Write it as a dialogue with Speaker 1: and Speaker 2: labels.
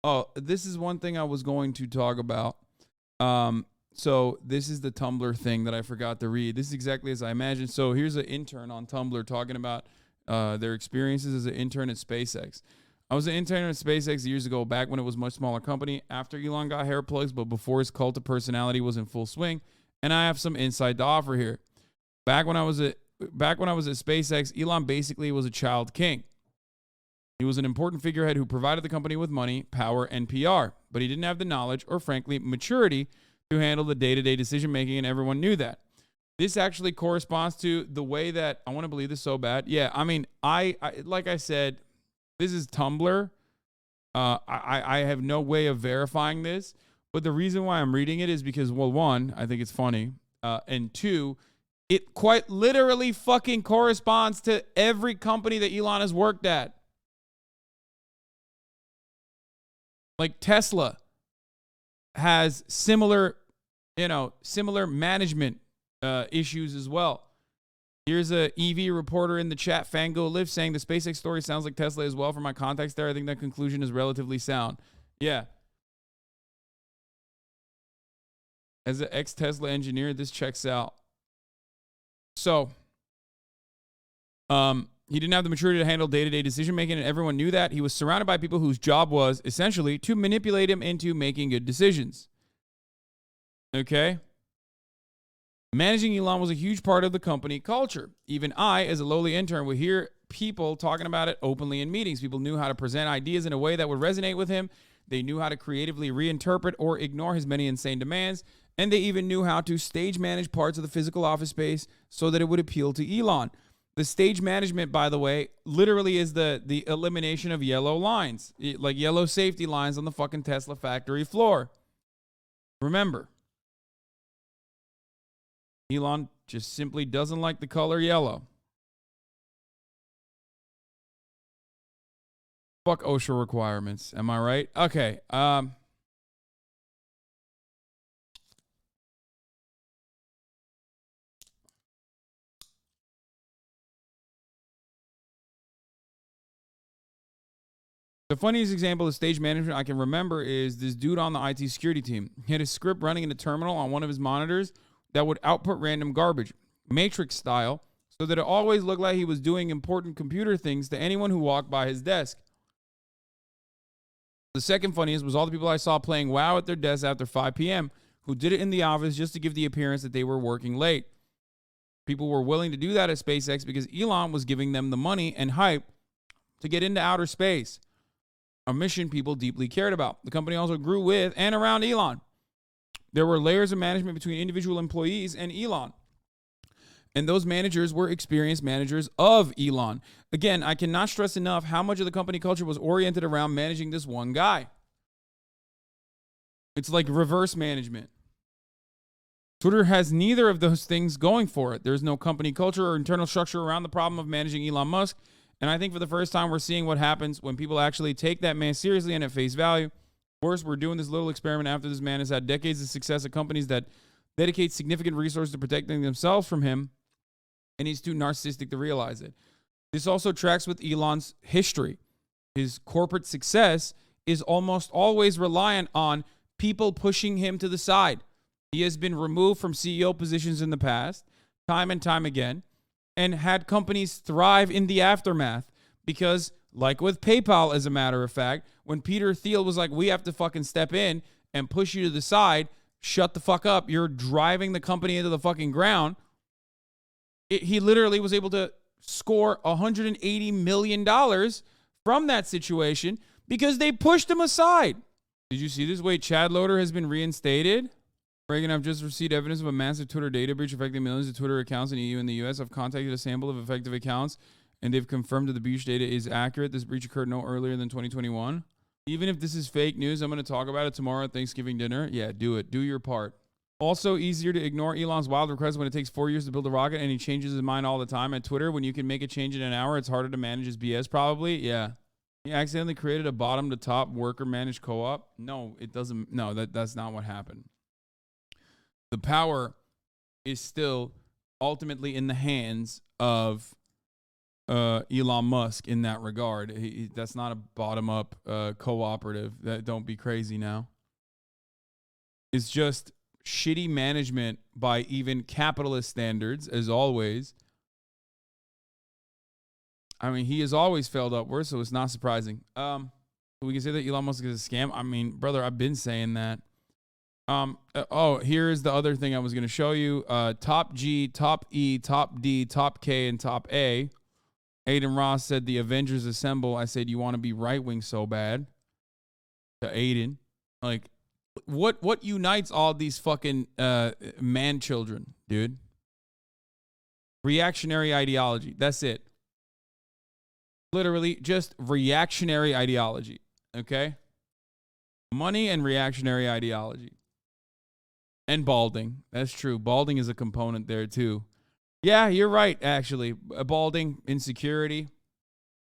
Speaker 1: Oh, this is one thing I was going to talk about. So this is the Tumblr thing that I forgot to read. This is exactly as I imagined. So here's an intern on Tumblr talking about their experiences as an intern at SpaceX. I was an intern at SpaceX years ago, back when it was a much smaller company, after Elon got hair plugs, but before his cult of personality was in full swing. And I have some insight to offer here. Back when I was at SpaceX, Elon basically was a child king. He was an important figurehead who provided the company with money, power, and PR, but he didn't have the knowledge or, frankly, maturity to handle the day-to-day decision-making, and everyone knew that. This actually corresponds to the way that, I want to believe this so bad. Yeah, I mean, I like I said, this is Tumblr. I have no way of verifying this, but the reason why I'm reading it is because, well, one, I think it's funny, and two, it quite literally fucking corresponds to every company that Elon has worked at. Like Tesla has similar management issues as well. Here's a EV reporter in the chat, Fango Live, saying the SpaceX story sounds like Tesla as well. For my context there, I think that conclusion is relatively sound. Yeah. As an ex-Tesla engineer, this checks out. So, he didn't have the maturity to handle day-to-day decision-making, and everyone knew that. He was surrounded by people whose job was, essentially, to manipulate him into making good decisions. Okay? Managing Elon was a huge part of the company culture. Even I, as a lowly intern, would hear people talking about it openly in meetings. People knew how to present ideas in a way that would resonate with him. They knew how to creatively reinterpret or ignore his many insane demands. And they even knew how to stage manage parts of the physical office space so that it would appeal to Elon. The stage management, by the way, literally is the elimination of yellow lines, like yellow safety lines on the fucking Tesla factory floor. Remember, Elon just simply doesn't like the color yellow. Fuck OSHA requirements. Am I right? Okay. The funniest example of stage management I can remember is this dude on the IT security team. He had a script running in a terminal on one of his monitors that would output random garbage, Matrix style, so that it always looked like he was doing important computer things to anyone who walked by his desk. The second funniest was all the people I saw playing WoW at their desks after 5 p.m. who did it in the office just to give the appearance that they were working late. People were willing to do that at SpaceX because Elon was giving them the money and hype to get into outer space, a mission people deeply cared about. The company also grew with and around Elon. There were layers of management between individual employees and Elon. And those managers were experienced managers of Elon. Again, I cannot stress enough how much of the company culture was oriented around managing this one guy. It's like reverse management. Twitter has neither of those things going for it. There's no company culture or internal structure around the problem of managing Elon Musk. And I think for the first time, we're seeing what happens when people actually take that man seriously and at face value. Worse, we're doing this little experiment after this man has had decades of success at companies that dedicate significant resources to protecting themselves from him, and he's too narcissistic to realize it. This also tracks with Elon's history. His corporate success is almost always reliant on people pushing him to the side. He has been removed from CEO positions in the past, time and time again, and had companies thrive in the aftermath because, like with PayPal, as a matter of fact, when Peter Thiel was like, we have to fucking step in and push you to the side, shut the fuck up, you're driving the company into the fucking ground, he literally was able to score $180 million from that situation because they pushed him aside. Did you see this? Wait, Chad Loader has been reinstated? Reagan, I've just received evidence of a massive Twitter data breach affecting millions of Twitter accounts in the EU and the US. I've contacted a sample of affected accounts, and they've confirmed that the breach data is accurate. This breach occurred no earlier than 2021. Even if this is fake news, I'm going to talk about it tomorrow at Thanksgiving dinner. Yeah, do it. Do your part. Also, easier to ignore Elon's wild request when it takes 4 years to build a rocket and he changes his mind all the time. At Twitter, when you can make a change in an hour, it's harder to manage his BS probably. Yeah. He accidentally created a bottom-to-top worker-managed co-op. No, it doesn't. No, that's not what happened. The power is still ultimately in the hands of Elon Musk in that regard. That's not a bottom-up cooperative. Don't be crazy now. It's just shitty management by even capitalist standards, as always. I mean, he has always failed upwards, so it's not surprising. We can say that Elon Musk is a scam. I mean, brother, I've been saying that. Here's the other thing I was going to show you. Top G, top E, top D, top K, and top A. Aiden Ross said the Avengers assemble. I said, you want to be right wing so bad. To Aiden. Like, what unites all these fucking man children, dude? Reactionary ideology. That's it. Literally just reactionary ideology. Okay? Money and reactionary ideology. And balding. That's true. Balding is a component there too. Yeah, you're right, actually. Balding, insecurity.